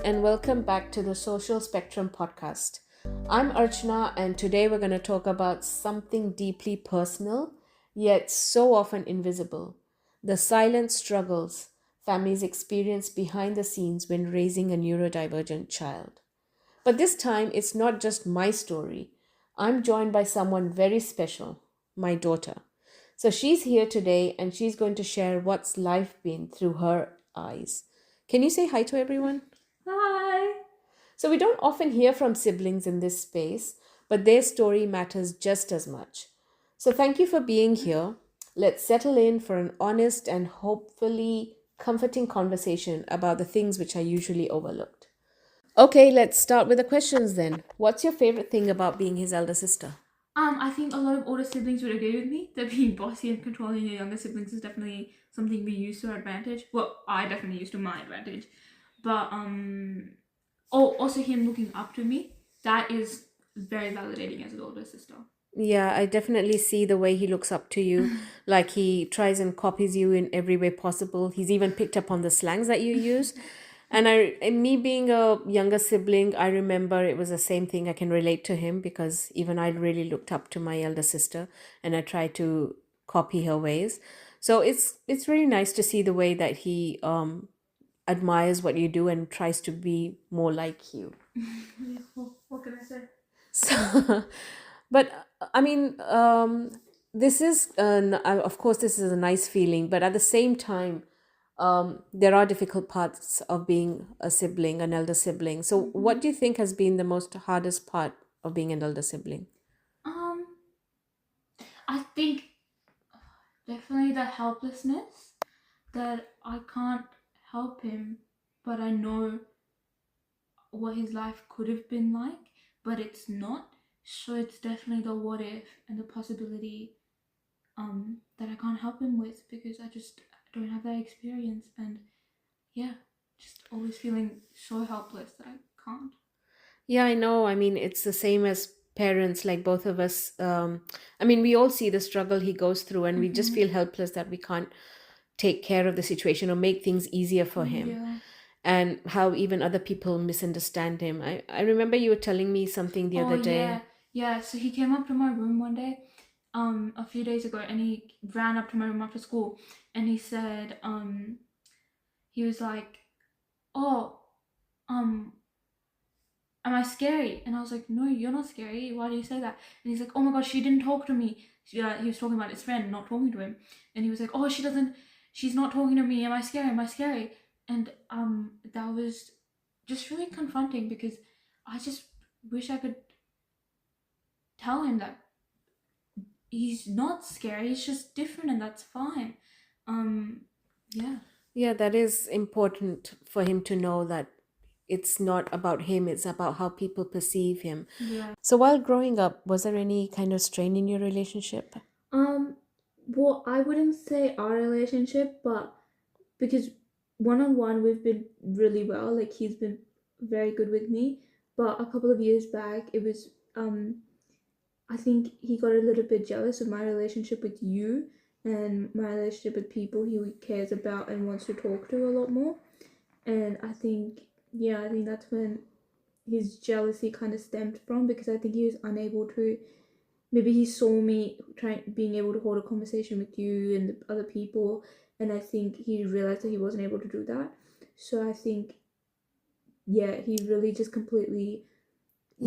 and welcome back to the Social Spectrum podcast. I'm Archana, and today we're going to talk about something deeply personal, yet so often invisible: the silent struggles families experience behind the scenes when raising a neurodivergent child. But this time, it's not just my story. I'm joined by someone very special, my daughter. So she's here today and she's going to share what's life been through her eyes. Can you say hi to everyone? Hi. So we don't often hear from siblings in this space, but their story matters just as much. So thank you for being here. Let's settle in for an honest and hopefully comforting conversation about the things which are usually overlooked. Okay, let's start with the questions then. What's your favorite thing about being his elder sister? I think a lot of older siblings would agree with me that being bossy and controlling your younger siblings is definitely something we use to our advantage. Well, I definitely use to my advantage. But also him looking up to me, that is very validating as an older sister. Yeah, I definitely see the way he looks up to you. Like he tries and copies you in every way possible. He's even picked up on the slangs that you use. And me being a younger sibling, I remember it was the same thing. I can relate to him because even I really looked up to my elder sister and I tried to copy her ways. So it's really nice to see the way that he admires what you do and tries to be more like you. Yeah, well, what can I say? So, but I mean, this is, of course, this is a nice feeling, but at the same time, there are difficult parts of being a sibling, an elder sibling. So, what do you think has been the most hardest part of being an elder sibling? Um, I think definitely the helplessness that I can't help him, but I know what his life could have been like, but it's not. So it's definitely the what if and the possibility that I can't help him with because I just don't have that experience, and yeah, just always feeling so helpless that I can't. Yeah, I know. I mean, it's the same as parents, like both of us. I mean, we all see the struggle he goes through, and we just Mm-hmm. feel helpless that we can't take care of the situation or make things easier for him, Yeah. and how even other people misunderstand him. I remember you were telling me something the Oh other yeah, day. yeah. So he came up to my room one day, a few days ago, and he ran up to my room after school, and he said, he was like, "Oh, um, am I scary?" And I was like, "No, you're not scary. Why do you say that?" And he's like, "Oh my gosh, she didn't talk to me." He was talking about his friend not talking to him, and he was like, "Oh, she's not talking to me. Am I scary? Am I scary?" And that was just really confronting because I just wish I could tell him that he's not scary. He's just different, and that's fine. Um, yeah, Yeah, that is important for him to know that it's not about him, it's about how people perceive him. yeah. So while growing up, was there any kind of strain in your relationship? Um, well, I wouldn't say our relationship, but because one on one we've been really well. Like he's been very good with me. But a couple of years back, it was I think he got a little bit jealous of my relationship with you and my relationship with people he cares about and wants to talk to a lot more. And I think yeah, I think that's when his jealousy kind of stemmed from because I think he was unable to. Maybe he saw me trying being able to hold a conversation with you and the other people, and I think he realized that he wasn't able to do that. So I think yeah, he really just completely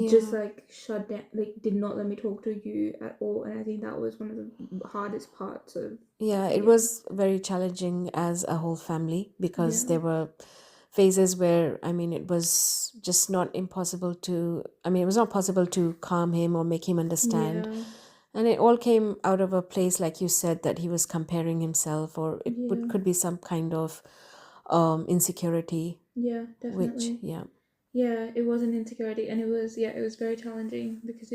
just Yeah. like shut down, like did not let me talk to you at all, and I think that was one of the hardest parts of Yeah, it yeah, was very challenging as a whole family because yeah, there were phases where, I mean, it was just not impossible to, I mean, it was not possible to calm him or make him understand. yeah, And it all came out of a place, like you said, that he was comparing himself, or it yeah, could be some kind of insecurity, yeah, which, definitely. yeah. Yeah, it was an insecurity, and it was very challenging because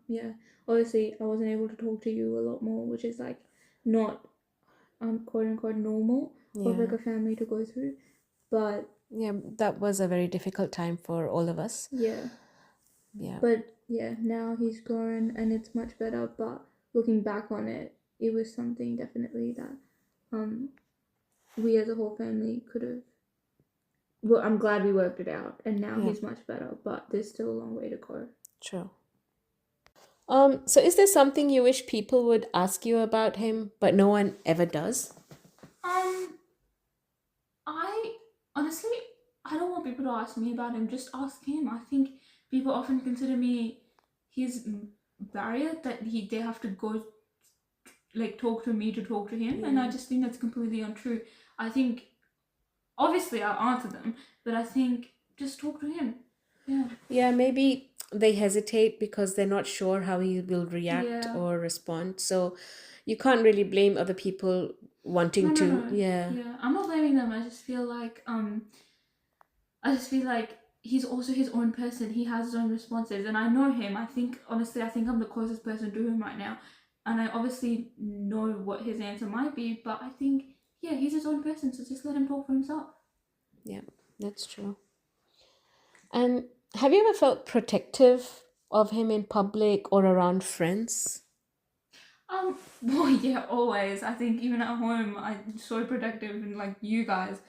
yeah, obviously I wasn't able to talk to you a lot more, which is like not quote unquote normal for like Yeah. a family to go through, but Yeah, that was a very difficult time for all of us. yeah, Yeah. but yeah, now he's grown and it's much better. But looking back on it, it was something definitely that um we as a whole family could have well, I'm glad we worked it out, and now Yeah, he's much better. But there's still a long way to go. true. So is there something you wish people would ask you about him, but no one ever does? Um, I honestly, I don't want people to ask me about him. Just ask him. I think people often consider me his barrier that they have to go like talk to me to talk to him, and I Yeah. just think that's completely untrue. I think obviously I'll answer them, but I think just talk to him. Yeah. Yeah, maybe they hesitate because they're not sure how he will react Yeah. or respond. So you can't really blame other people No, wanting no, to. no. Yeah. Yeah, I'm not blaming them. I just feel like he's also his own person. He has his own responses, and I know him. I think honestly, I think I'm the closest person to him right now, and I obviously know what his answer might be. But I think yeah, he's his own person, so just let him talk for himself. Yeah, that's true. And have you ever felt protective of him in public or around friends? Well, yeah, always. I think even at home, I'm so protective, and like you guys,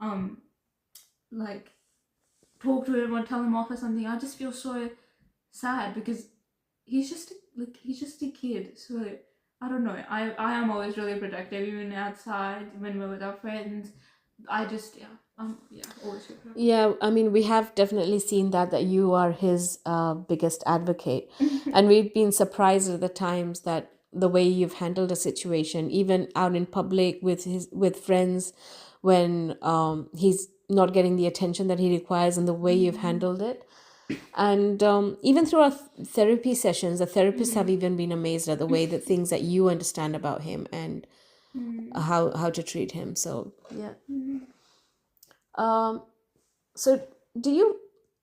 um, like talk to him or tell him off or something. I just feel so sad because he's just a kid. So I don't know. I am always really protective, even outside when we're with our friends. I just yeah, always feel protective. Yeah, I mean, we have definitely seen that you are his biggest advocate, and we've been surprised at the times that the way you've handled a situation, even out in public with friends, when he's not getting the attention that he requires, and the way you've handled it. And even through our therapy sessions, the therapists have even been amazed at the way that things that you understand about him and how to treat him. So yeah. Um, so do you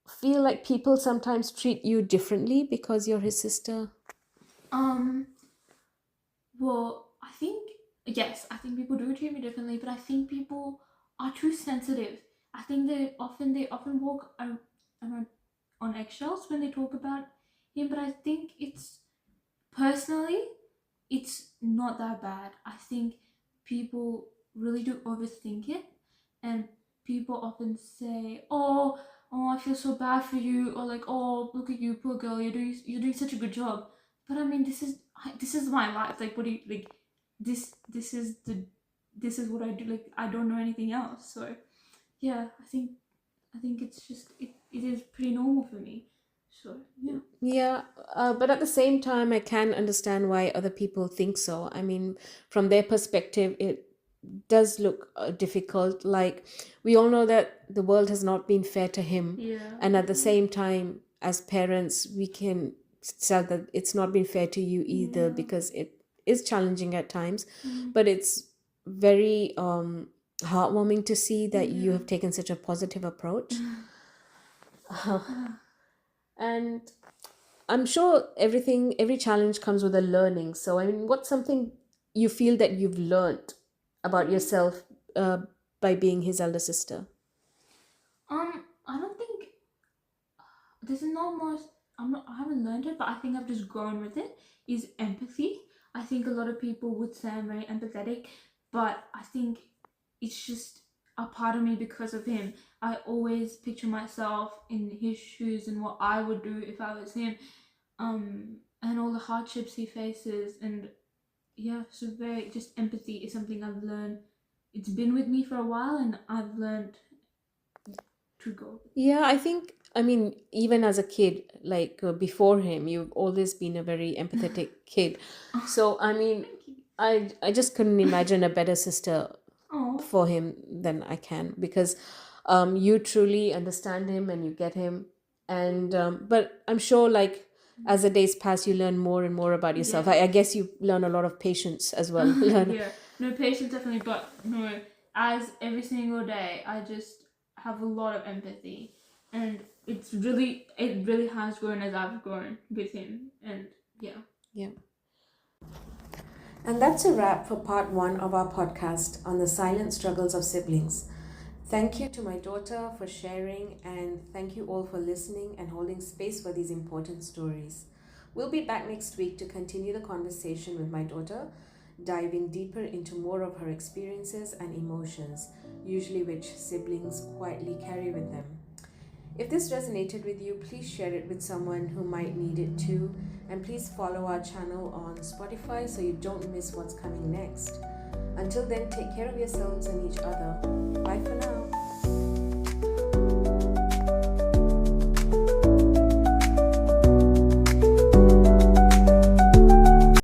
feel like people sometimes treat you differently because you're his sister? um, well, I think yes, I think people do treat me differently, but I think people are too sensitive. I think they often walk around on eggshells when they talk about him, but I think personally it's not that bad. I think people really do overthink it, and people often say, "Oh, I feel so bad for you," or like, "Oh, look at you, poor girl, you're doing such a good job." But I mean, this is my life. Like, what do you like? This is what I do. Like, I don't know anything else. So yeah, I think it's just it is pretty normal for me. So yeah. Yeah, but at the same time, I can understand why other people think so. I mean, from their perspective, it does look difficult. Like, we all know that the world has not been fair to him. Yeah. And at the same time, as parents, we can tell that it's not been fair to you either Yeah. because it is challenging at times. Mm. But it's very heartwarming to see that you Yeah. have taken such a positive approach. And I'm sure every challenge comes with a learning. So, I mean, what's something you feel that you've learned about Um, yourself uh, by being his elder sister? I don't think this is not most. I haven't learned it, but I think I've just grown with it. Is empathy. I think a lot of people would say I'm very empathetic, but I think it's just a part of me because of him. I always picture myself in his shoes and what I would do if I was him. And all the hardships he faces, and yeah, so very just empathy is something I've learned. It's been with me for a while, and I've learned to go. Yeah, I think, I mean, even as a kid, like before him, you've always been a very empathetic kid. So, I mean, Thank you. I just couldn't imagine a better sister Oh. for him than I can because you truly understand him and you get him. And but I'm sure, like, as the days pass, you learn more and more about yourself. I Yes. guess you learn a lot of patience as well. Learn. Yeah. No patience definitely, but no. As every single day, I just have a lot of empathy, and it really has grown as I've grown with him, and yeah. Yeah. And that's a wrap for part one of our podcast on the silent struggles of siblings. Thank you to my daughter for sharing, and thank you all for listening and holding space for these important stories. We'll be back next week to continue the conversation with my daughter. diving deeper into more of her experiences and emotions, usually which siblings quietly carry with them. If this resonated with you, please share it with someone who might need it too, and please follow our channel on Spotify so you don't miss what's coming next. Until then, take care of yourselves and each other. Bye for now.